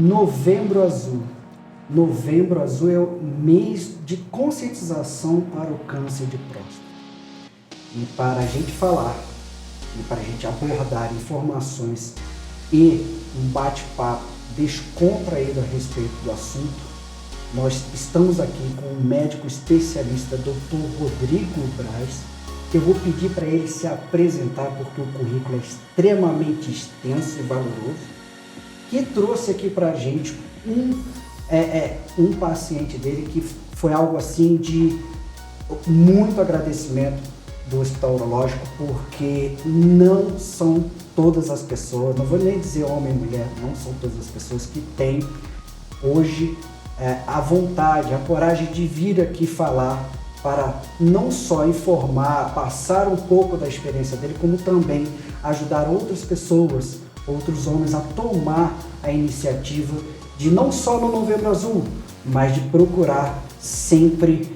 Novembro Azul. Novembro Azul é o mês de conscientização para o câncer de próstata. E para a gente falar, e para a gente abordar informações e um bate-papo descontraído a respeito do assunto, nós estamos aqui com um médico especialista, Dr. Rodrigo Braz. Eu vou pedir para ele se apresentar, porque o currículo é extremamente extenso e valoroso, que trouxe aqui para a gente um paciente dele que foi algo assim de muito agradecimento do Hospital Urológico, porque não são todas as pessoas, não vou nem dizer homem e mulher, não são todas as pessoas que têm hoje a vontade, a coragem de vir aqui falar para não só informar, passar um pouco da experiência dele, como também ajudar outras pessoas, outros homens a tomar a iniciativa de não só no Novembro Azul, mas de procurar sempre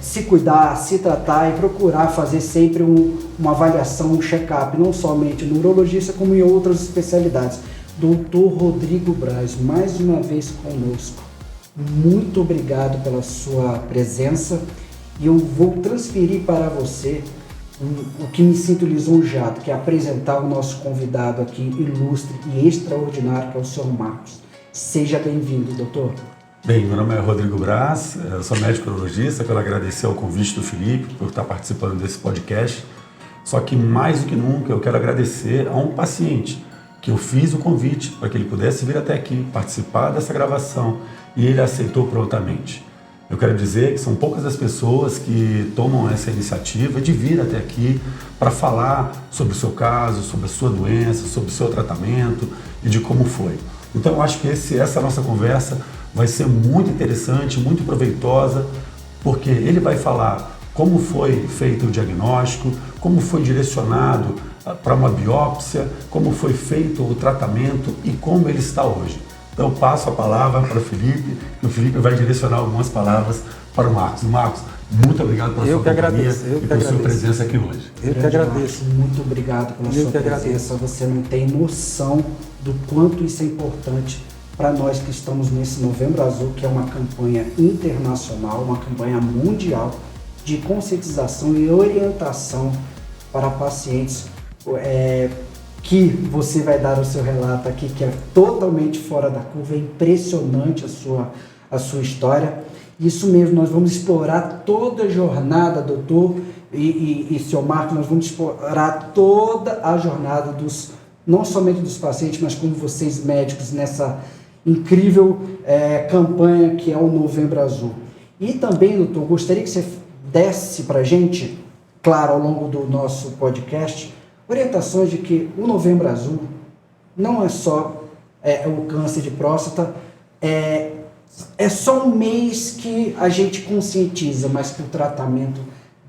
se cuidar, se tratar e procurar fazer sempre uma avaliação, um check-up, não somente no urologista, como em outras especialidades. Dr. Rodrigo Braz, mais uma vez conosco. Muito obrigado pela sua presença e eu vou transferir para você o que me sinto lisonjeado, que é apresentar o nosso convidado aqui, ilustre e extraordinário, que é o Sr. Marcos. Seja bem-vindo, doutor. Bem, meu nome é Rodrigo Braz, eu sou médico urologista. Quero agradecer ao convite do Felipe por estar participando desse podcast. Só que mais do que nunca eu quero agradecer a um paciente que eu fiz o convite para que ele pudesse vir até aqui, participar dessa gravação, e ele aceitou prontamente. Eu quero dizer que são poucas as pessoas que tomam essa iniciativa de vir até aqui para falar sobre o seu caso, sobre a sua doença, sobre o seu tratamento e de como foi. Então eu acho que essa nossa conversa vai ser muito interessante, muito proveitosa, porque ele vai falar como foi feito o diagnóstico, como foi direcionado para uma biópsia, como foi feito o tratamento e como ele está hoje. Então eu passo a palavra para o Felipe, e o Felipe vai direcionar algumas palavras para o Marcos. Marcos, muito obrigado pela sua companhia e pela sua presença aqui hoje. Eu que agradeço. Muito obrigado pela sua presença. Você não tem noção do quanto isso é importante para nós que estamos nesse Novembro Azul, que é uma campanha internacional, uma campanha mundial de conscientização e orientação para pacientes que você vai dar o seu relato aqui, que é totalmente fora da curva. É impressionante a sua história. Isso mesmo, nós vamos explorar toda a jornada, doutor e senhor Marcos, nós vamos explorar toda a jornada não somente dos pacientes, mas como vocês médicos nessa incrível campanha que é o Novembro Azul. E também, doutor, gostaria que você desse para a gente, claro, ao longo do nosso podcast, orientações de que o Novembro Azul não é só o câncer de próstata, é só um mês que a gente conscientiza, mas que o tratamento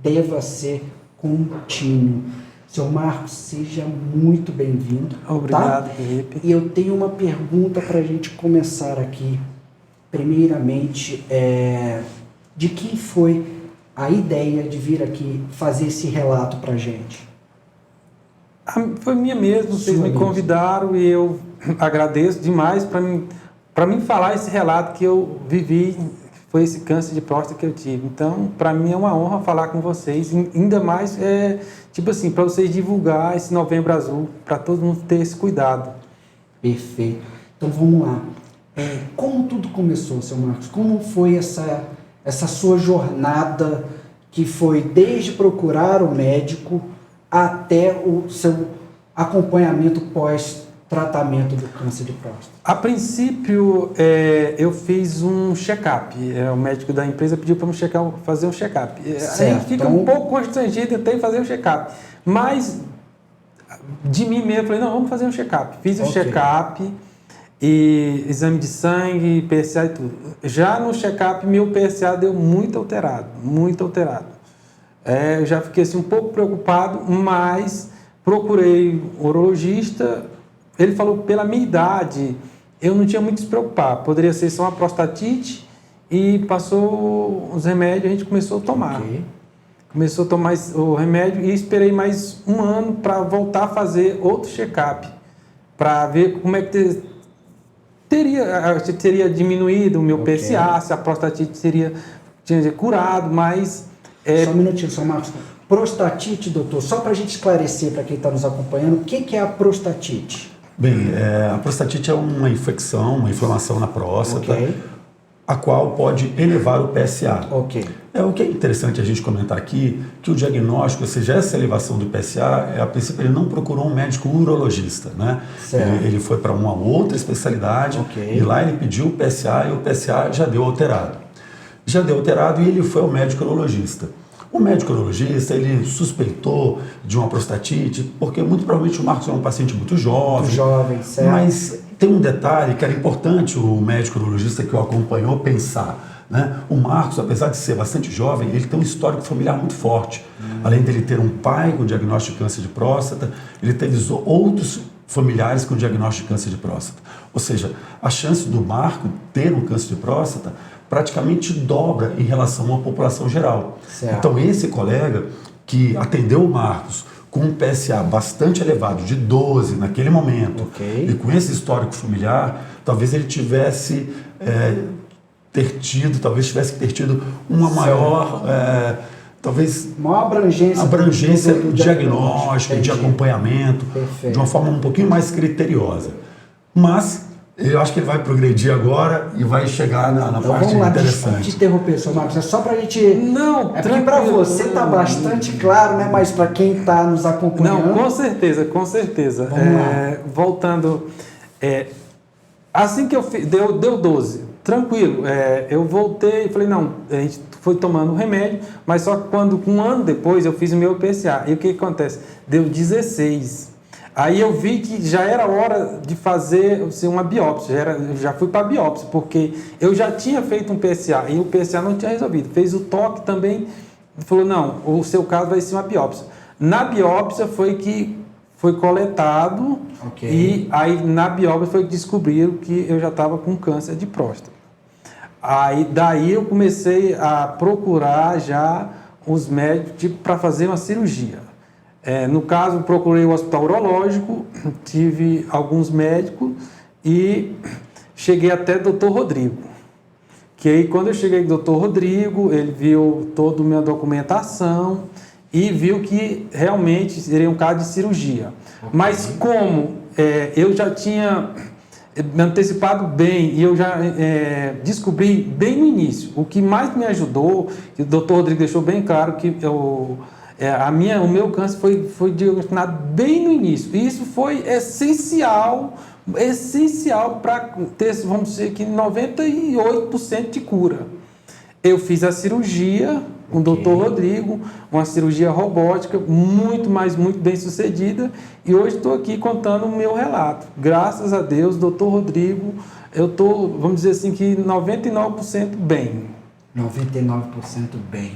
deva ser contínuo. Senhor Marcos, seja muito bem-vindo. Obrigado, tá? Felipe. E eu tenho uma pergunta para a gente começar aqui. Primeiramente, de quem foi a ideia de vir aqui fazer esse relato para a gente? Foi minha mesmo, vocês me convidaram e eu agradeço demais para mim falar esse relato que eu vivi, foi esse câncer de próstata que eu tive. Então, para mim é uma honra falar com vocês, ainda mais, tipo assim, para vocês divulgar esse Novembro Azul, para todo mundo ter esse cuidado. Perfeito. Então, vamos lá. Como tudo começou, seu Marcos? Como foi essa sua jornada, que foi desde procurar o médico até o seu acompanhamento pós-tratamento do câncer de próstata? A princípio, eu fiz um check-up. O médico da empresa pediu para fazer um check-up. A gente fica um pouco constrangido até em fazer um check-up. Mas, de mim mesmo, eu falei, não, vamos fazer um check-up. Fiz o check-up, e exame de sangue, PSA e tudo. Já no check-up, meu PSA deu muito alterado, muito alterado. Eu já fiquei assim, um pouco preocupado, mas procurei um urologista. Ele falou, pela minha idade, eu não tinha muito que se preocupar. Poderia ser só uma prostatite, e passou os remédios, a gente começou a tomar. Okay. Começou a tomar o remédio e esperei mais um ano para voltar a fazer outro check-up, para ver como é que ter teria diminuído o meu PSA, se a prostatite tinha curado, mas... Só um minutinho, São Marcos. Prostatite, doutor, só para a gente esclarecer para quem está nos acompanhando, o que é a prostatite? Bem, a prostatite é uma infecção, uma inflamação na próstata, a qual pode elevar o PSA. O que é interessante a gente comentar aqui, que o diagnóstico, ou seja, essa elevação do PSA, a princípio ele não procurou um médico urologista, né? Ele foi para uma outra especialidade e lá ele pediu o PSA e o PSA já deu alterado. E ele foi ao médico urologista. O médico urologista, ele suspeitou de uma prostatite, porque muito provavelmente o Marcos é um paciente muito jovem, certo. Mas tem um detalhe que era importante o médico urologista que o acompanhou pensar, né? O Marcos, apesar de ser bastante jovem, ele tem um histórico familiar muito forte. Além dele ter um pai com diagnóstico de câncer de próstata, ele teve outros familiares com diagnóstico de câncer de próstata. Ou seja, a chance do Marco ter um câncer de próstata praticamente dobra em relação à população geral. Então, esse colega que atendeu o Marcos com um PSA bastante elevado, de 12 naquele momento, e com esse histórico familiar, talvez ele tivesse tivesse que ter tido uma maior... maior abrangência do diagnóstico, de acompanhamento, de uma forma um pouquinho mais criteriosa. Mas eu acho que ele vai progredir agora e vai chegar na então, parte vamos lá, interessante. Te interromper, Sr. Marcos, é só para a gente... Não, porque para você está bastante claro, né? Mas para quem está nos acompanhando... Não, com certeza. Vamos lá. Voltando, assim que eu fiz, deu 12, tranquilo. Eu voltei e falei, não, a gente foi tomando remédio, mas só que quando, um ano depois, eu fiz o meu PSA. E o que acontece? Deu 16. Aí eu vi que já era hora de fazer uma biópsia, eu já fui para a biópsia, porque eu já tinha feito um PSA e o PSA não tinha resolvido. Fez o toque também, falou, não, o seu caso vai ser uma biópsia. Na biópsia foi coletado e aí na biópsia foi que descobriram que eu já estava com câncer de próstata. Aí daí eu comecei a procurar já os médicos para fazer uma cirurgia. No caso, procurei o hospital urológico, tive alguns médicos e cheguei até o Dr. Rodrigo. Que aí, quando eu cheguei com o Dr. Rodrigo, ele viu toda a minha documentação e viu que realmente seria um caso de cirurgia. Mas como eu já tinha me antecipado bem e eu já descobri bem no início, o que mais me ajudou, que o Dr. Rodrigo deixou bem claro que o meu câncer foi diagnosticado bem no início. E isso foi essencial para ter, vamos dizer que 98% de cura. Eu fiz a cirurgia com o Dr. Rodrigo, uma cirurgia robótica, muito bem sucedida, e hoje estou aqui contando o meu relato. Graças a Deus, Dr. Rodrigo, eu estou, vamos dizer assim, que 99% bem. 99% bem.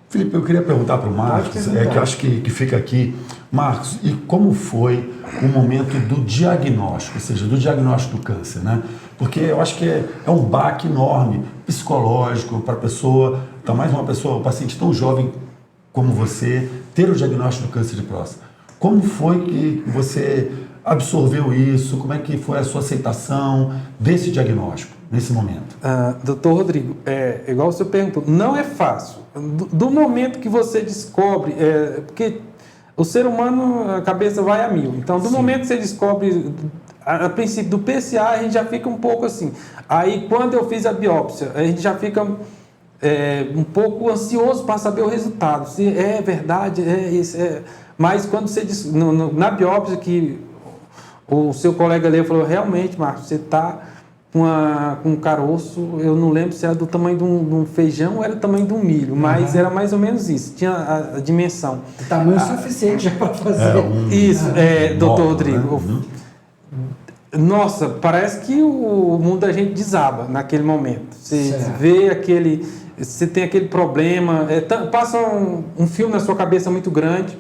Felipe, eu queria perguntar para o Marcos, que eu acho que fica aqui. Marcos, e como foi o momento do diagnóstico, ou seja, do diagnóstico do câncer, né? Porque eu acho que é um baque enorme, psicológico, para a pessoa, ainda mais uma pessoa, um paciente tão jovem como você, ter o diagnóstico do câncer de próstata. Como foi que você absorveu isso? Como é que foi a sua aceitação desse diagnóstico, nesse momento? Doutor Rodrigo, igual você perguntou, não é fácil. Do momento que você descobre, porque o ser humano, a cabeça vai a mil. Então, do momento que você descobre, a princípio do PSA, a gente já fica um pouco assim. Aí, quando eu fiz a biópsia, a gente já fica um pouco ansioso para saber o resultado. Se é verdade, isso. Mas quando você na biópsia, que o seu colega ali falou, realmente, Marcos, você está com um caroço, eu não lembro se era do tamanho de um feijão ou era do tamanho de um milho, mas era mais ou menos isso, tinha a dimensão. O tamanho suficiente já para fazer. Isso, doutor Rodrigo. Né? Nossa, parece que o mundo da gente desaba naquele momento. Você vê você tem aquele problema, passa um filme na sua cabeça muito grande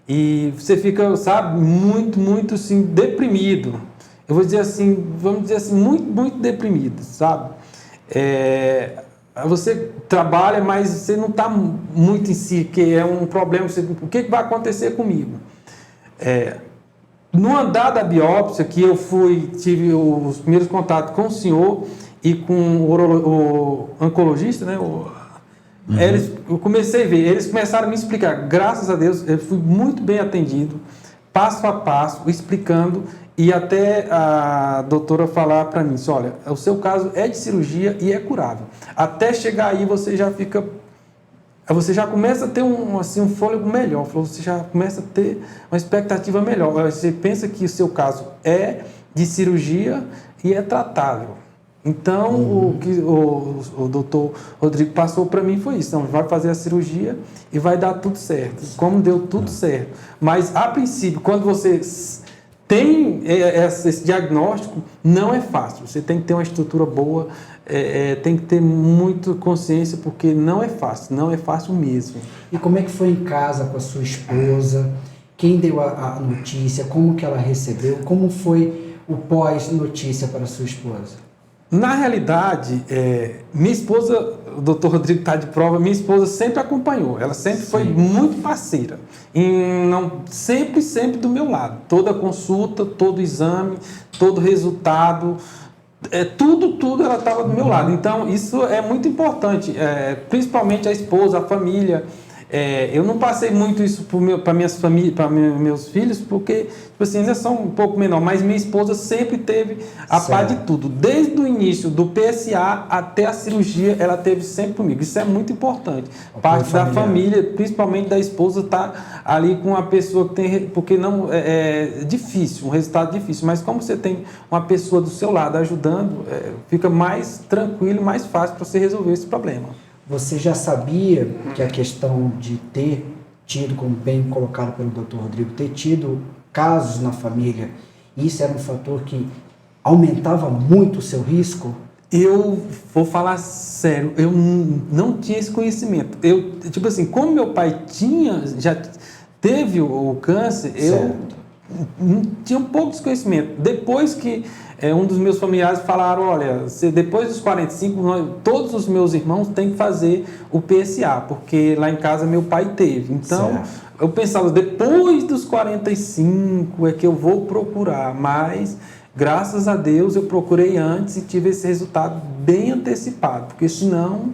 e você fica, sabe, muito assim, deprimido. Eu vou dizer assim, vamos dizer assim, muito deprimido, sabe? Você trabalha, mas você não está muito em si, que é um problema. O que vai acontecer comigo? No andar da biópsia, que eu tive os primeiros contatos com o senhor e com o oncologista, né? Eu comecei a ver, eles começaram a me explicar. Graças a Deus, eu fui muito bem atendido, passo a passo, explicando, e até a doutora falar para mim, olha, o seu caso é de cirurgia e é curável. Até chegar aí, você já começa a ter um fôlego melhor, você já começa a ter uma expectativa melhor. Você pensa que o seu caso é de cirurgia e é tratável. Então, o que o doutor Rodrigo passou para mim foi isso. Então, vai fazer a cirurgia e vai dar tudo certo. Como deu tudo certo. Mas, a princípio, quando você tem esse diagnóstico, não é fácil. Você tem que ter uma estrutura boa, tem que ter muita consciência, porque não é fácil mesmo. E como é que foi em casa com a sua esposa? Quem deu a notícia? Como que ela recebeu? Como foi o pós-notícia para a sua esposa? Na realidade, minha esposa, o doutor Rodrigo está de prova, minha esposa sempre acompanhou, ela sempre foi muito parceira, sempre do meu lado, toda consulta, todo exame, todo resultado, tudo ela estava do meu lado. Então isso é muito importante, principalmente a esposa, a família. Eu não passei muito isso para minhas famílias, para meus filhos, porque tipo assim, ainda são um pouco menor, mas minha esposa sempre teve a par de tudo. Desde o início do PSA até a cirurgia, ela teve sempre comigo. Isso é muito importante. Parte da família, principalmente da esposa, tá ali com uma pessoa que tem, porque não é difícil, um resultado difícil, mas como você tem uma pessoa do seu lado ajudando, fica mais tranquilo, mais fácil para você resolver esse problema. Você já sabia que a questão de ter tido, como bem colocado pelo Dr. Rodrigo, ter tido casos na família, isso era um fator que aumentava muito o seu risco? Eu vou falar sério, eu não tinha esse conhecimento. Tipo assim, como meu pai já teve o câncer, eu tinha um pouco de conhecimento. Depois que um dos meus familiares falaram, olha, depois dos 45, todos os meus irmãos têm que fazer o PSA, porque lá em casa meu pai teve. Então, eu pensava, depois dos 45 é que eu vou procurar, mas graças a Deus eu procurei antes e tive esse resultado bem antecipado, porque senão...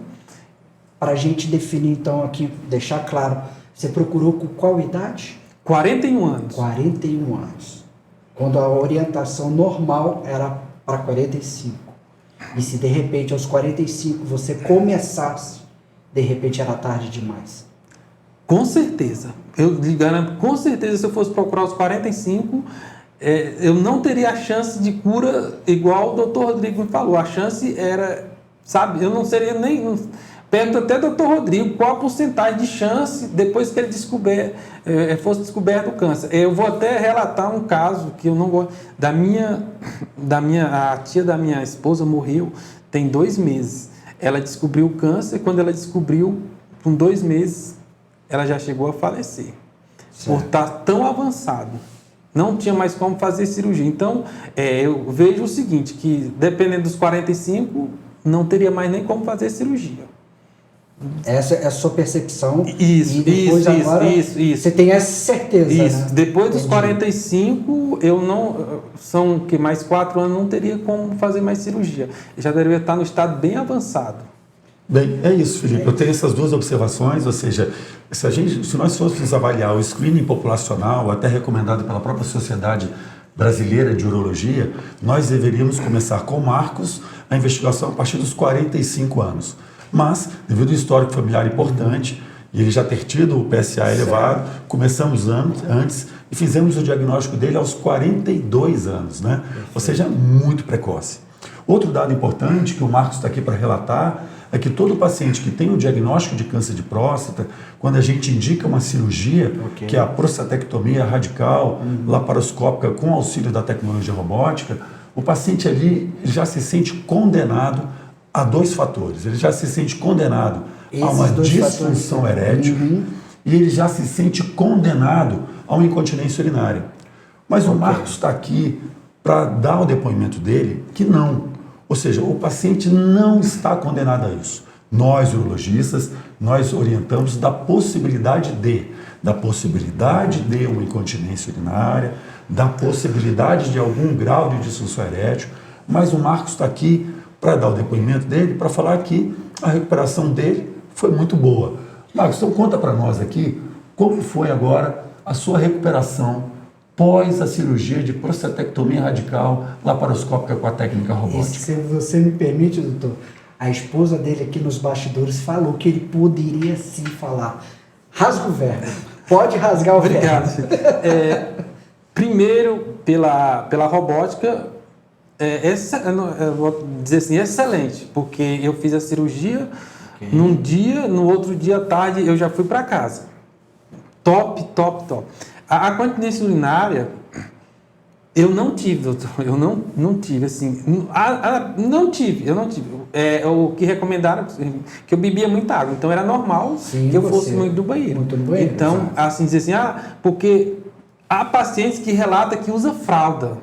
Para a gente definir então aqui, deixar claro, você procurou com qual idade? 41 anos. 41 anos. Quando a orientação normal era para 45. E se de repente aos 45 você começasse, de repente era tarde demais. Com certeza. Eu lhe garanto, com certeza, se eu fosse procurar os 45, eu não teria a chance de cura igual o doutor Rodrigo me falou. A chance era, sabe, eu não seria nem... Pergunto até ao doutor Rodrigo qual a porcentagem de chance depois que ele fosse descoberto o câncer. Eu vou até relatar um caso que eu não gosto. A tia da minha esposa morreu tem 2 meses. Ela descobriu o câncer e quando ela descobriu, com 2 meses, ela já chegou a falecer. Por estar tão avançado. Não tinha mais como fazer cirurgia. Então, eu vejo o seguinte, que dependendo dos 45, não teria mais nem como fazer cirurgia. Essa é a sua percepção. Isso, e depois isso. Você tem essa certeza, isso. Né? Depois dos 45, eu não... São que mais 4 anos, não teria como fazer mais cirurgia. Eu já deveria estar no estado bem avançado. Bem, é isso, Felipe. Eu tenho essas 2 observações, ou seja, se nós fôssemos avaliar o screening populacional, até recomendado pela própria Sociedade Brasileira de Urologia, nós deveríamos começar com Marcos a investigação a partir dos 45 anos. Mas, devido ao histórico familiar importante, e ele já ter tido o PSA elevado, começamos antes e fizemos o diagnóstico dele aos 42 anos, né? Ou seja, muito precoce. Outro dado importante que o Marcos está aqui para relatar é que todo paciente que tem o diagnóstico de câncer de próstata, quando a gente indica uma cirurgia, que é a prostatectomia radical, laparoscópica com auxílio da tecnologia robótica, o paciente ali já se sente condenado a 2 fatores. Ele já se sente condenado a uma disfunção erétil e ele já se sente condenado a uma incontinência urinária. Mas o Marcos está aqui para dar o depoimento dele que não. Ou seja, o paciente não está condenado a isso. Nós, urologistas, nós orientamos da possibilidade de uma incontinência urinária, da possibilidade de algum grau de disfunção erétil, mas o Marcos está aqui para dar o depoimento dele, para falar que a recuperação dele foi muito boa. Marcos, então conta para nós aqui como foi agora a sua recuperação pós a cirurgia de prostatectomia radical laparoscópica com a técnica robótica. E se você me permite, doutor, a esposa dele aqui nos bastidores falou que ele poderia sim falar. Rasga o verbo. Pode rasgar o verbo. Obrigado. Primeiro, pela robótica, eu vou dizer assim, excelente, porque eu fiz a cirurgia num dia, no outro dia à tarde eu já fui para casa. Top. A continência urinária, eu não tive, doutor, eu não tive, assim, eu não tive. O que recomendaram, que eu bebia muita água, então era normal que eu fosse muito no banheiro. Então, exato. Assim, dizer assim, porque há pacientes que relatam que usa fralda.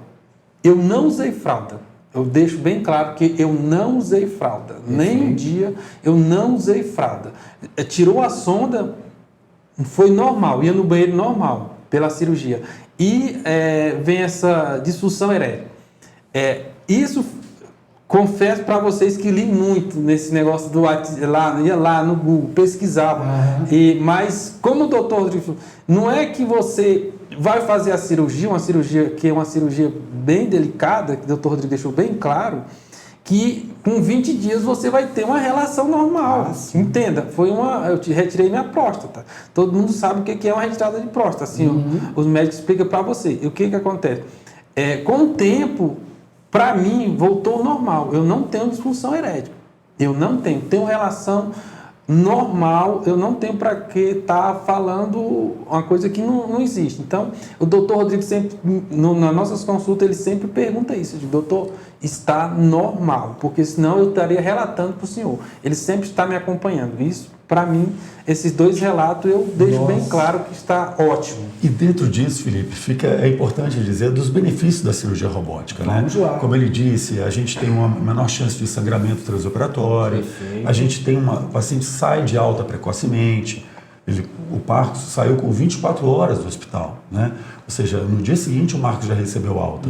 Eu não usei fralda. Eu deixo bem claro que eu não usei fralda. Nem um dia eu não usei fralda. Tirou a sonda, foi normal, ia no banheiro normal, pela cirurgia. E vem essa disfunção erétil. Isso, confesso para vocês que li muito nesse negócio do ia lá no Google, pesquisava. Mas, como o doutor Rodrigo falou, não é que você vai fazer a cirurgia, uma cirurgia que é uma cirurgia bem delicada, que o doutor Rodrigo deixou bem claro, que com 20 dias você vai ter uma relação normal. Entenda, eu retirei minha próstata. Todo mundo sabe o que é uma retirada de próstata. Assim, os médicos explicam para você. E o que acontece? Com o tempo, para mim, voltou ao normal. Eu não tenho disfunção erétil. Eu não tenho. Tenho relação normal, eu não tenho para que estar falando uma coisa que não existe. Então, o doutor Rodrigo sempre, nas nossas consultas, ele sempre pergunta isso, doutor, está normal, porque senão eu estaria relatando para o senhor. Ele sempre está me acompanhando. Isso, para mim, esses dois relatos eu deixo bem claro que está ótimo. E dentro disso, Felipe, é importante dizer dos benefícios da cirurgia robótica, né? Como ele disse, a gente tem uma menor chance de sangramento transoperatório, a gente tem o paciente sai de alta precocemente, o Marcos saiu com 24 horas do hospital, né? Ou seja, no dia seguinte o Marcos já recebeu alta.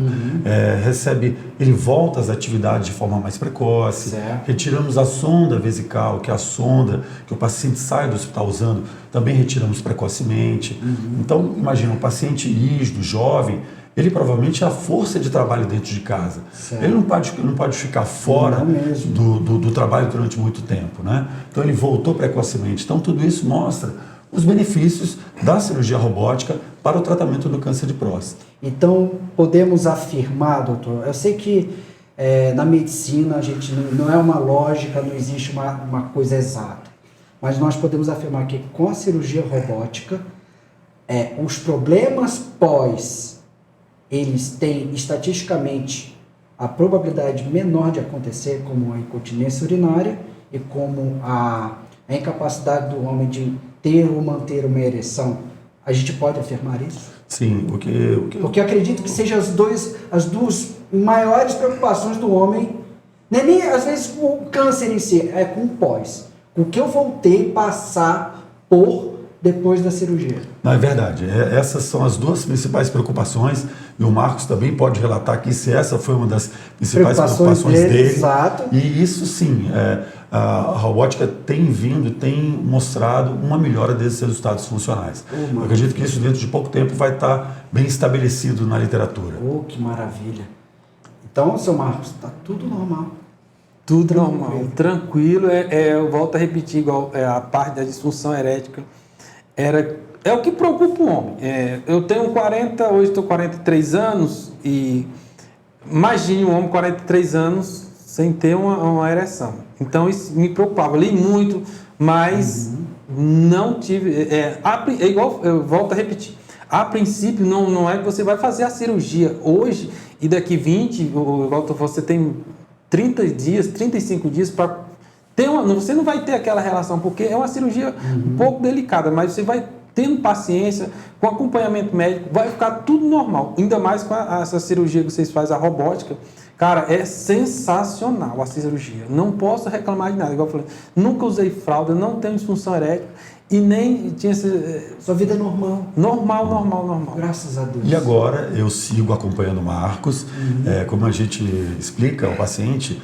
Ele volta às atividades de forma mais precoce. Retiramos a sonda vesical, que é a sonda que o paciente sai do hospital usando, também retiramos precocemente. Então, imagina, um paciente rígido, jovem, ele provavelmente é a força de trabalho dentro de casa. Ele não pode ficar fora do trabalho durante muito tempo, né? Então ele voltou precocemente. Então tudo isso mostra os benefícios da cirurgia robótica para o tratamento do câncer de próstata. Então podemos afirmar, doutor, eu sei que na medicina a gente não é uma lógica, não existe uma coisa exata, mas nós podemos afirmar que com a cirurgia robótica, os problemas eles têm estatisticamente a probabilidade menor de acontecer, como a incontinência urinária e como a incapacidade do homem de ter ou manter uma ereção. A gente pode afirmar isso? Sim, porque acredito que sejam as duas maiores preocupações do homem, nem às vezes com o câncer em si, é com o pós. Com o que eu voltei a passar depois da cirurgia. Não, é verdade. Essas são as duas principais preocupações, e o Marcos também pode relatar aqui se essa foi uma das principais preocupações dele. Exato. E isso sim, a robótica tem mostrado uma melhora desses resultados funcionais. Eu acredito que isso dentro de pouco tempo vai estar bem estabelecido na literatura. Que maravilha. Então, seu Marcos, está tudo normal. Tudo normal, tranquilo. Eu volto a repetir, igual a parte da disfunção erética. É o que preocupa o homem. Eu tenho hoje estou 43 anos e imagine um homem com 43 anos sem ter uma ereção. Então isso me preocupava. Li muito, mas não tive. Igual, eu volto a repetir. A princípio, não é que você vai fazer a cirurgia hoje e daqui 20, igual você tem 30 dias, 35 dias para. Você não vai ter aquela relação, porque é uma cirurgia um pouco delicada, mas você vai tendo paciência, com acompanhamento médico, vai ficar tudo normal. Ainda mais com essa cirurgia que vocês fazem, a robótica, Cara, é sensacional a cirurgia. Não posso reclamar de nada. Igual eu falei, nunca usei fralda, não tenho disfunção erétil e nem tinha... Sua vida é normal. Normal. Graças a Deus. E agora eu sigo acompanhando o Marcos. Como a gente explica ao paciente,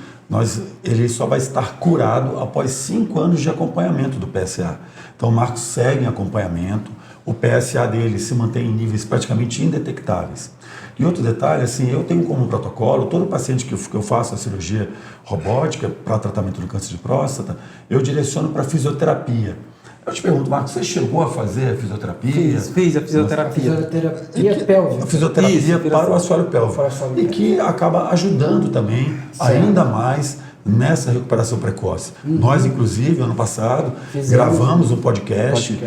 ele só vai estar curado após 5 anos de acompanhamento do PSA. Então o Marcos segue em acompanhamento. O PSA dele se mantém em níveis praticamente indetectáveis. E outro detalhe, assim, eu tenho como protocolo, todo paciente que eu faço a cirurgia robótica para tratamento do câncer de próstata, eu direciono para fisioterapia. Eu te pergunto, Marcos, você chegou a fazer a fisioterapia? Fiz a fisioterapia. A fisioterapia pélvica. A fisioterapia para o assoalho pélvico. E que acaba ajudando também ainda mais nessa recuperação precoce. Nós, inclusive, ano passado, gravamos um podcast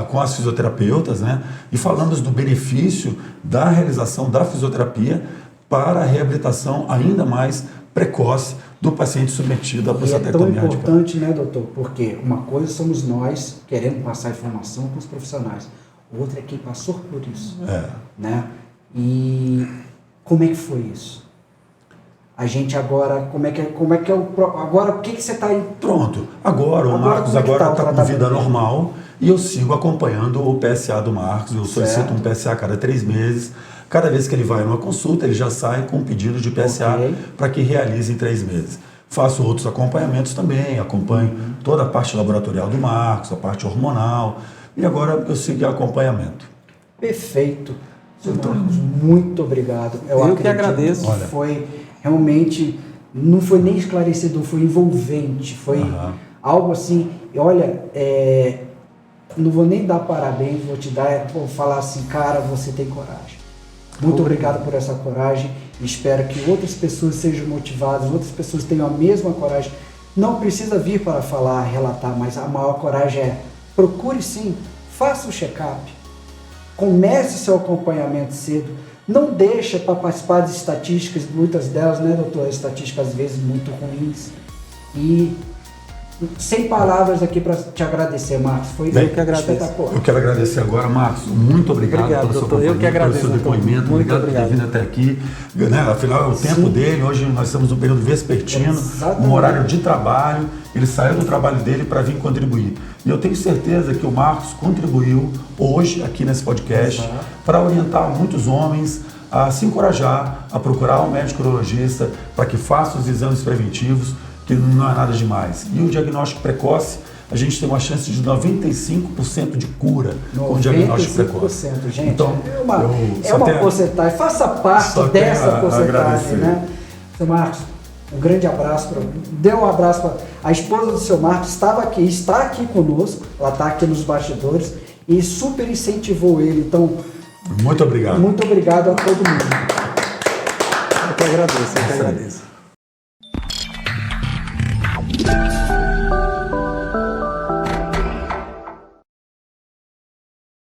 com as fisioterapeutas, né? E falamos do benefício da realização da fisioterapia para a reabilitação ainda mais precoce do paciente submetido à prostatectomia radical. É tão importante, né, doutor? Porque uma coisa somos nós querendo passar informação para os profissionais. Outra é quem passou por isso. Né? E como é que foi isso? A gente agora, como é que é agora, o que você está aí? Pronto, agora o Marcos está com vida normal e eu sigo acompanhando o PSA do Marcos. Eu solicito um PSA a cada 3 meses. Cada vez que ele vai numa consulta, ele já sai com um pedido de PSA para que realize em 3 meses. Faço outros acompanhamentos também, acompanho toda a parte laboratorial do Marcos, a parte hormonal, e agora eu sigo acompanhamento. Perfeito. Seu Marcos, muito obrigado. Eu que agradeço. Olha, foi realmente, não foi nem esclarecedor, foi envolvente, foi algo assim, olha, não vou nem dar parabéns, vou falar assim, cara, você tem coragem. Muito obrigado por essa coragem, espero que outras pessoas sejam motivadas, outras pessoas tenham a mesma coragem. Não precisa vir para falar, relatar, mas a maior coragem é, procure sim, faça o check-up, comece seu acompanhamento cedo, não deixa para participar de estatísticas, muitas delas, né, doutor, estatísticas às vezes muito ruins, e sem palavras aqui para te agradecer, Marcos. Foi espetacular. Eu quero agradecer agora, Marcos. Muito obrigado pela sua companhia, pelo seu depoimento. Obrigado por ter vindo até aqui. Né? Afinal, é o tempo dele. Hoje nós estamos no período vespertino, um horário de trabalho. Ele saiu do trabalho dele para vir contribuir. E eu tenho certeza que o Marcos contribuiu hoje aqui nesse podcast para orientar muitos homens a se encorajar a procurar um médico urologista para que faça os exames preventivos, que não é nada demais. E o diagnóstico precoce, a gente tem uma chance de 95% de cura com o diagnóstico precoce. Gente, então, é uma porcentagem, faça parte dessa porcentagem, né? Seu Marcos, um grande abraço, dê um abraço para a esposa do seu Marcos, está aqui conosco, ela está aqui nos bastidores e super incentivou ele, então... Muito obrigado. Muito obrigado a todo mundo. Eu que agradeço.